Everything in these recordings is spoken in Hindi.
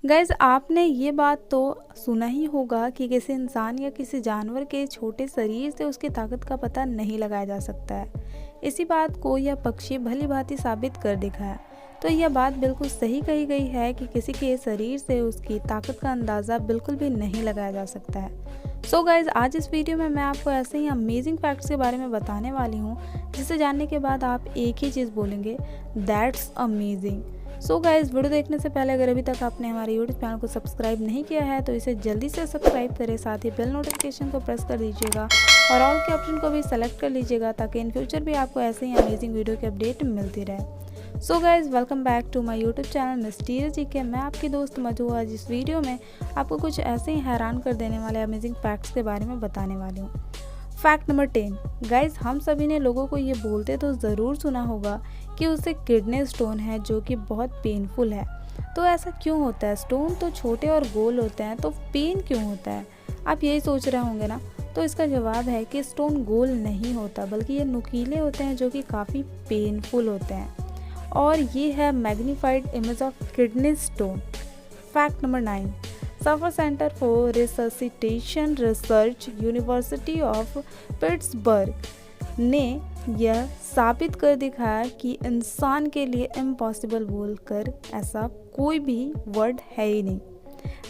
गाइज आपने ये बात तो सुना ही होगा कि किसी इंसान या किसी जानवर के छोटे शरीर से उसकी ताकत का पता नहीं लगाया जा सकता है। इसी बात को यह पक्षी भली भांति साबित कर दिखाया। तो यह बात बिल्कुल सही कही गई है कि किसी के शरीर से उसकी ताकत का अंदाज़ा बिल्कुल भी नहीं लगाया जा सकता है। सो गाइज आज इस वीडियो में मैं आपको ऐसे ही अमेजिंग फैक्ट्स के बारे में बताने वाली हूँ जिसे जानने के बाद आप एक ही चीज़ बोलेंगे, that's amazing. So guys video देखने से पहले अगर अभी तक आपने हमारे यूट्यूब चैनल को सब्सक्राइब नहीं किया है तो इसे जल्दी से सब्सक्राइब करें, साथ ही बेल नोटिफिकेशन को प्रेस कर दीजिएगा और ऑल के ऑप्शन को भी सेलेक्ट कर लीजिएगा ताकि इन फ्यूचर भी आपको ऐसे ही अमेजिंग वीडियो की अपडेट मिलती रहे। So guys welcome back to my YouTube channel mysterious GK. मैं आपकी दोस्त मधु। आज इस वीडियो में आपको कुछ ऐसे ही हैरान कर देने वाले अमेजिंग फैक्ट्स के बारे में बताने वाली हूँ। Fact number 10। गाइज हम सभी ने लोगों को ये बोलते तो ज़रूर सुना होगा कि उसे किडनी स्टोन है जो कि बहुत पेनफुल है। तो ऐसा क्यों होता है? स्टोन तो छोटे और गोल होते हैं तो पेन क्यों होता है? आप यही सोच रहे होंगे ना। तो इसका जवाब है कि स्टोन गोल नहीं होता बल्कि ये नुकीले होते हैं जो कि काफ़ी पेनफुल होते हैं और ये है magnified image of kidney stone. Fact number 9। Suffer centre for resuscitation research university of Pittsburgh ने यह साबित कर दिखाया कि इंसान के लिए इम्पॉसिबल बोलकर ऐसा कोई भी वर्ड है ही नहीं।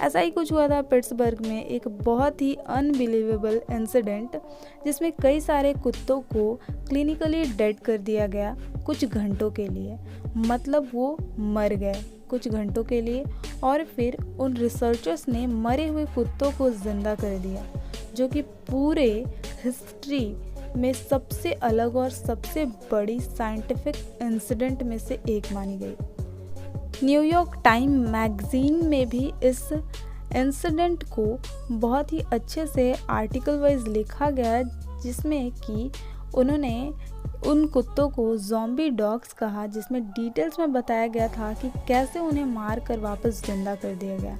ऐसा ही कुछ हुआ था पिट्सबर्ग में, एक बहुत ही अनबिलीवेबल इंसिडेंट जिसमें कई सारे कुत्तों को क्लिनिकली डेड कर दिया गया कुछ घंटों के लिए। मतलब वो मर गए कुछ घंटों के लिए और फिर उन रिसर्चर्स ने मरे हुए कुत्तों को जिंदा कर दिया, जो कि पूरे हिस्ट्री में सबसे अलग और सबसे बड़ी साइंटिफिक इंसिडेंट में से एक मानी गई। न्यूयॉर्क टाइम मैगजीन में भी इस इंसिडेंट को बहुत ही अच्छे से आर्टिकल वाइज लिखा गया जिसमें कि उन्होंने उन कुत्तों को ज़ॉम्बी डॉग्स कहा, जिसमें डिटेल्स में बताया गया था कि कैसे उन्हें मार कर वापस जिंदा कर दिया गया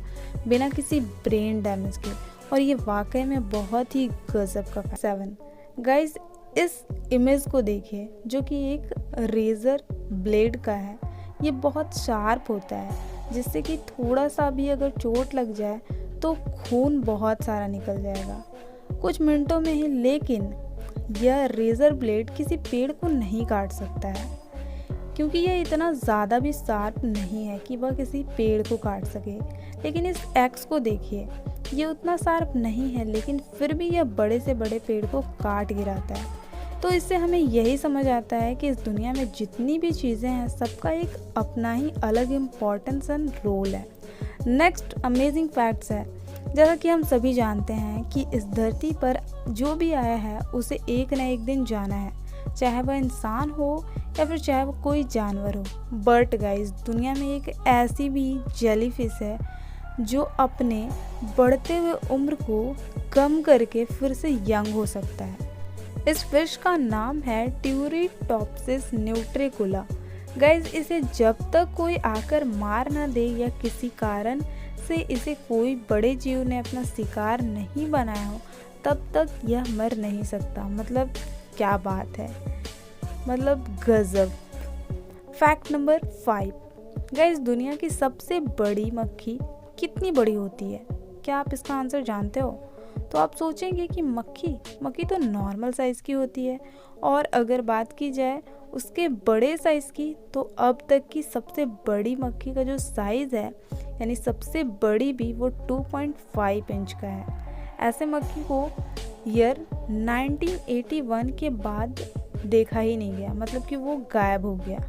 बिना किसी ब्रेन डैमेज के। और ये वाकई में बहुत ही गजब का। 7 गाइज इस इमेज को देखिए जो कि एक रेज़र ब्लेड का है। ये बहुत शार्प होता है जिससे कि थोड़ा सा भी अगर चोट लग जाए तो खून बहुत सारा निकल जाएगा कुछ मिनटों में ही। लेकिन यह रेज़र ब्लेड किसी पेड़ को नहीं काट सकता है क्योंकि यह इतना ज़्यादा भी शार्प नहीं है कि वह किसी पेड़ को काट सके। लेकिन इस एक्स को देखिए, ये उतना शार्प नहीं है लेकिन फिर भी यह बड़े से बड़े पेड़ को काट गिराता है। तो इससे हमें यही समझ आता है कि इस दुनिया में जितनी भी चीज़ें हैं सबका एक अपना ही अलग इम्पोर्टेंस एंड रोल है। नेक्स्ट अमेजिंग फैक्ट्स है, जैसा कि हम सभी जानते हैं कि इस धरती पर जो भी आया है उसे एक न एक दिन जाना है, चाहे वह इंसान हो या फिर चाहे वो कोई जानवर हो। बट गाइस दुनिया में एक ऐसी भी जेलीफिश है जो अपने बढ़ते हुए उम्र को कम करके फिर से यंग हो सकता है। इस फिश का नाम है ट्यूरिटॉप्सिस न्यूट्रिकुला। गाइज इसे जब तक कोई आकर मार ना दे या किसी कारण से इसे कोई बड़े जीव ने अपना शिकार नहीं बनाया हो तब तक यह मर नहीं सकता। मतलब क्या बात है, मतलब गजब। Fact number 5। गाइस दुनिया की सबसे बड़ी मक्खी कितनी बड़ी होती है? क्या आप इसका आंसर जानते हो? तो आप सोचेंगे कि मक्खी तो नॉर्मल साइज़ की होती है और अगर बात की जाए उसके बड़े साइज़ की तो अब तक की सबसे बड़ी मक्खी का जो साइज़ है यानी सबसे बड़ी भी वो 2.5 इंच का है। ऐसे मक्खी को ईयर 1981 के बाद देखा ही नहीं गया, मतलब कि वो गायब हो गया।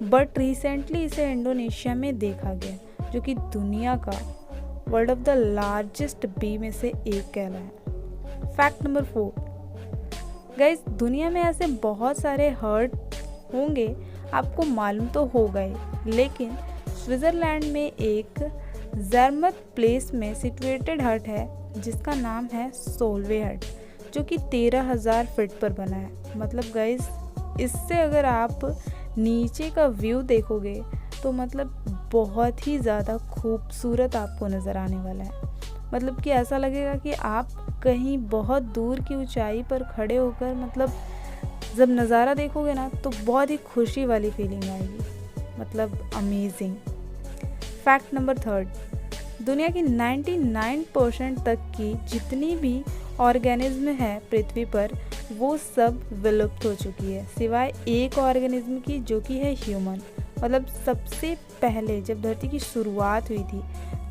बट रिसेंटली इसे इंडोनेशिया में देखा गया जो कि दुनिया का वर्ल्ड ऑफ द लार्जेस्ट बी में से एक कहला है। Fact number 4। गाइस दुनिया में ऐसे बहुत सारे हर्ट होंगे, आपको मालूम तो होगा ही, लेकिन स्विट्ज़रलैंड में एक ज़र्मत प्लेस में सिचुएटेड हट है जिसका नाम है सोलवे हट, जो कि 13,000 फीट पर बना है। मतलब गाइस इससे अगर आप नीचे का व्यू देखोगे तो मतलब बहुत ही ज़्यादा खूबसूरत आपको नज़र आने वाला है। मतलब कि ऐसा लगेगा कि आप कहीं बहुत दूर की ऊंचाई पर खड़े होकर मतलब जब नज़ारा देखोगे ना तो बहुत ही खुशी वाली फीलिंग आएगी। मतलब अमेजिंग। Fact number 3। दुनिया की 99% तक की जितनी भी ऑर्गेनिज्म है पृथ्वी पर वो सब विलुप्त हो चुकी है, सिवाय एक ऑर्गेनिज्म की जो कि है ह्यूमन। मतलब सबसे पहले जब धरती की शुरुआत हुई थी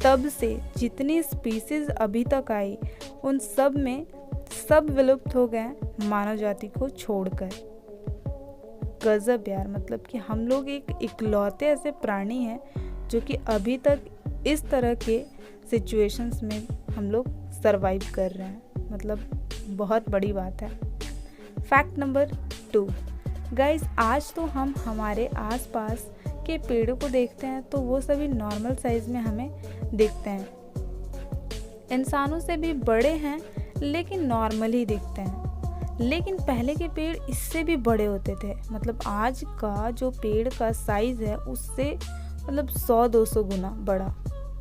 तब से जितनी स्पीसीज अभी तक आई उन सब में सब विलुप्त हो गए मानव जाति को छोड़कर। गजब यार, मतलब कि हम लोग एक इकलौते ऐसे प्राणी हैं जो कि अभी तक इस तरह के सिचुएशंस में हम लोग सरवाइव कर रहे हैं, मतलब बहुत बड़ी बात है। फैक्ट नंबर 2 गाइस, आज तो हम हमारे आसपास के पेड़ों को देखते हैं तो वो सभी नॉर्मल साइज में हमें दिखते हैं, इंसानों से भी बड़े हैं लेकिन नॉर्मल ही दिखते हैं। लेकिन पहले के पेड़ इससे भी बड़े होते थे, मतलब आज का जो पेड़ का साइज़ है उससे मतलब 100-200 गुना बड़ा।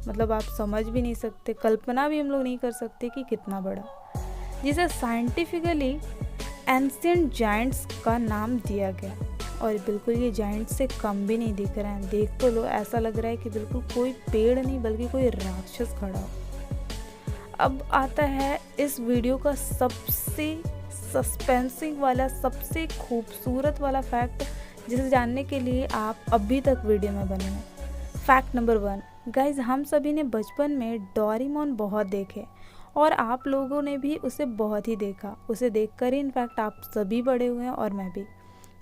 मतलब आप समझ भी नहीं सकते, कल्पना भी हम लोग नहीं कर सकते कि कितना बड़ा, जिसे साइंटिफिकली एंशिएंट जायंट्स का नाम दिया गया। और बिल्कुल ये जायंट्स से कम भी नहीं दिख रहे हैं, देख तो लो ऐसा लग रहा है कि बिल्कुल कोई पेड़ नहीं बल्कि कोई राक्षस खड़ा हो। अब आता है इस वीडियो का सबसे सस्पेंसिंग वाला, सबसे खूबसूरत वाला फैक्ट, जिसे जानने के लिए आप अभी तक वीडियो में बने हैं। फैक्ट नंबर 1 गाइज, हम सभी ने बचपन में डोरेमोन बहुत देखे और आप लोगों ने भी उसे बहुत ही देखा। उसे देखकर ही इनफैक्ट आप सभी बड़े हुए हैं और मैं भी।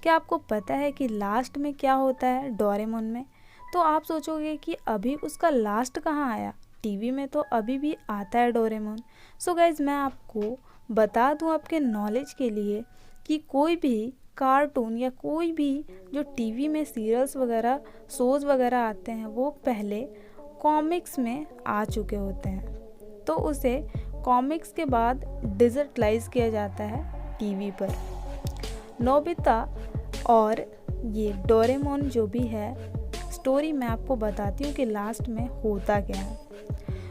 क्या आपको पता है कि लास्ट में क्या होता है डोरेमोन में? तो आप सोचोगे कि अभी उसका लास्ट कहाँ आया, टीवी में तो अभी भी आता है डोरेमोन। सो गाइज, मैं आपको बता दूं आपके नॉलेज के लिए कि कोई भी कार्टून या कोई भी जो टीवी में सीरियल्स वगैरह, शोज़ वगैरह आते हैं वो पहले कॉमिक्स में आ चुके होते हैं, तो उसे कॉमिक्स के बाद डिजिटलाइज किया जाता है टीवी पर। नोबिता और ये डोरेमोन जो भी है, स्टोरी मैं आपको बताती हूँ कि लास्ट में होता क्या है।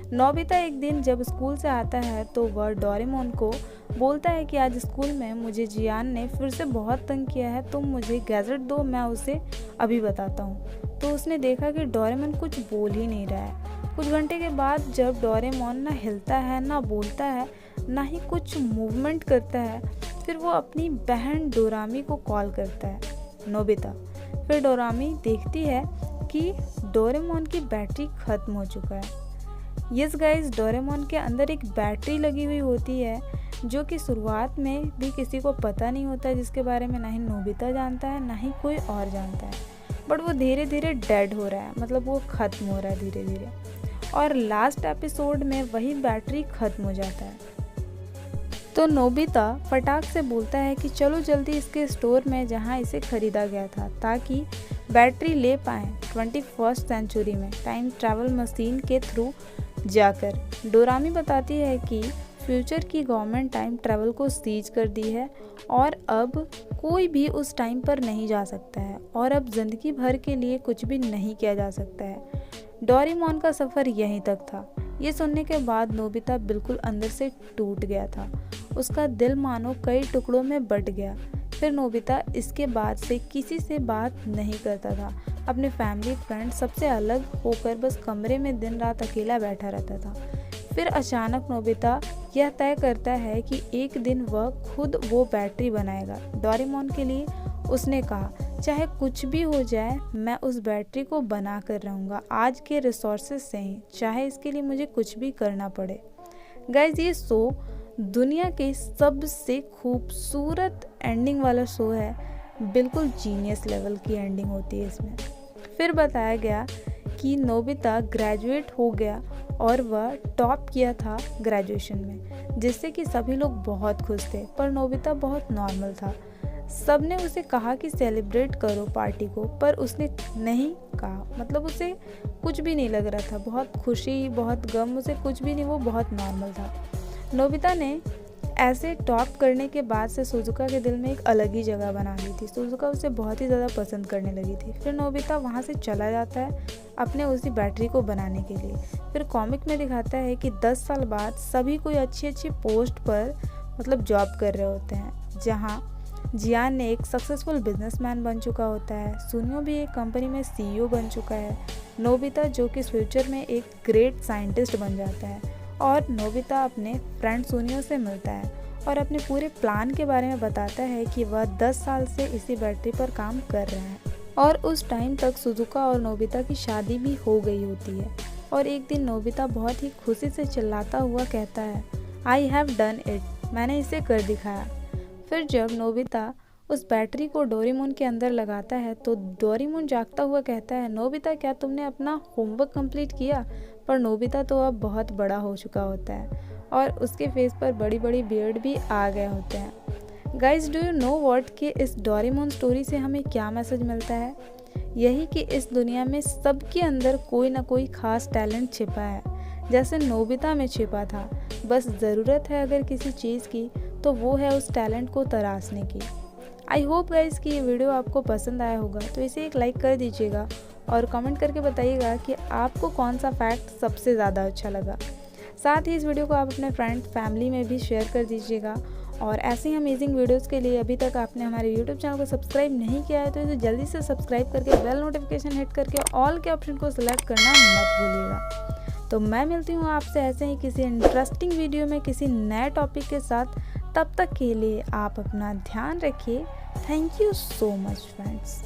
नोबिता एक दिन जब स्कूल से आता है तो वह डोरेमोन को बोलता है कि आज स्कूल में मुझे जियान ने फिर से बहुत तंग किया है, तुम मुझे गैजेट दो, मैं उसे अभी बताता हूँ। तो उसने देखा कि डोरेमोन कुछ बोल ही नहीं रहा है। कुछ घंटे के बाद जब डोरेमोन ना हिलता है, ना बोलता है, ना ही कुछ मूवमेंट करता है, फिर वो अपनी बहन डोरामी को कॉल करता है, नोबिता। फिर डोरामी देखती है कि डोरेमोन की बैटरी ख़त्म हो चुका है। यस गाइस, डोरेमोन के अंदर एक बैटरी लगी हुई होती है जो कि शुरुआत में भी किसी को पता नहीं होता है, जिसके बारे में ना ही नोबिता जानता है ना ही कोई और जानता है। बट वो धीरे धीरे डेड हो रहा है, मतलब वो ख़त्म हो रहा है धीरे धीरे, और लास्ट एपिसोड में वही बैटरी ख़त्म हो जाता है। तो नोबिता फटाक से बोलता है कि चलो जल्दी इसके स्टोर में जहाँ इसे ख़रीदा गया था, ताकि बैटरी ले पाएँ 21st सेंचुरी में टाइम ट्रैवल मशीन के थ्रू जाकर। डोरामी बताती है कि फ्यूचर की गवर्नमेंट टाइम ट्रैवल को सीज कर दी है और अब कोई भी उस टाइम पर नहीं जा सकता है और अब ज़िंदगी भर के लिए कुछ भी नहीं किया जा सकता है। डोरेमोन का सफ़र यहीं तक था। ये सुनने के बाद नोबिता बिल्कुल अंदर से टूट गया था, उसका दिल मानो कई टुकड़ों में बट गया। फिर नोबिता इसके बाद से किसी से बात नहीं करता था, अपने फैमिली फ्रेंड सबसे अलग होकर बस कमरे में दिन रात अकेला बैठा रहता था। फिर अचानक नोबिता यह तय करता है कि एक दिन वह खुद वो बैटरी बनाएगा डोरेमोन के लिए। उसने कहा, चाहे कुछ भी हो जाए मैं उस बैटरी को बना कर रहूँगा आज के रिसोर्सेज से ही, चाहे इसके लिए मुझे कुछ भी करना पड़े। गाइज, ये शो दुनिया के सबसे खूबसूरत एंडिंग वाला शो है, बिल्कुल जीनियस लेवल की एंडिंग होती है इसमें। फिर बताया गया कि नोबिता ग्रेजुएट हो गया और वह टॉप किया था ग्रेजुएशन में, जिससे कि सभी लोग बहुत खुश थे, पर नोबिता बहुत नॉर्मल था। सब ने उसे कहा कि सेलिब्रेट करो पार्टी को, पर उसने नहीं कहा, मतलब उसे कुछ भी नहीं लग रहा था, बहुत खुशी बहुत गम, उसे कुछ भी नहीं, वो बहुत नॉर्मल था। नोबिता ने ऐसे टॉप करने के बाद से सुजुका के दिल में एक अलग ही जगह बना ली थी। सुजुका उसे बहुत ही ज़्यादा पसंद करने लगी थी। फिर नोबिता वहाँ से चला जाता है अपने उसी बैटरी को बनाने के लिए। फिर कॉमिक में दिखाता है कि 10 साल बाद सभी कोई अच्छी अच्छी पोस्ट पर मतलब जॉब कर रहे होते हैं, जहाँ जियान ने एक सक्सेसफुल बिजनेसमैन बन चुका होता है, सुनियो भी एक कंपनी में सीईओ बन चुका है, नोबिता जो कि फ्यूचर में एक ग्रेट साइंटिस्ट बन जाता है और नोबिता अपने फ्रेंड सुनियो से मिलता है और अपने पूरे प्लान के बारे में बताता है कि वह 10 साल से इसी बैटरी पर काम कर रहा है और उस टाइम तक सुजुका और नोबिता की शादी भी हो गई होती है। और एक दिन नोबिता बहुत ही खुशी से चिल्लाता हुआ कहता है, आई हैव डन इट, मैंने इसे कर दिखाया। फिर जब नोबिता उस बैटरी को डोरेमोन के अंदर लगाता है तो डोरेमोन जागता हुआ कहता है, नोबिता क्या तुमने अपना होमवर्क कंप्लीट किया? पर नोबिता तो अब बहुत बड़ा हो चुका होता है और उसके फेस पर बड़ी बड़ी बियर्ड भी आ गए होते हैं। Guys, do you know what कि इस डोरेमोन स्टोरी से हमें क्या मैसेज मिलता है? यही कि इस दुनिया में सबके अंदर कोई ना कोई खास टैलेंट छिपा है, जैसे नोबिता में छिपा था। बस ज़रूरत है अगर किसी चीज़ की तो वो है उस टैलेंट को तराशने की। आई होप गाइज कि ये वीडियो आपको पसंद आया होगा, तो इसे एक लाइक कर दीजिएगा और कमेंट करके बताइएगा कि आपको कौन सा फैक्ट सबसे ज़्यादा अच्छा लगा। साथ ही इस वीडियो को आप अपने फ्रेंड फैमिली में भी शेयर कर दीजिएगा और ऐसे ही अमेजिंग वीडियोस के लिए अभी तक आपने हमारे यूट्यूब चैनल को सब्सक्राइब नहीं किया है तो इसे जल्दी से सब्सक्राइब करके बेल नोटिफिकेशन हिट करके ऑल के ऑप्शन को सिलेक्ट करना मत भूलिएगा। तो मैं मिलती हूँ आपसे ऐसे ही किसी इंटरेस्टिंग वीडियो में किसी नए टॉपिक के साथ। तब तक के लिए आप अपना ध्यान रखिए। Thank you so much friends.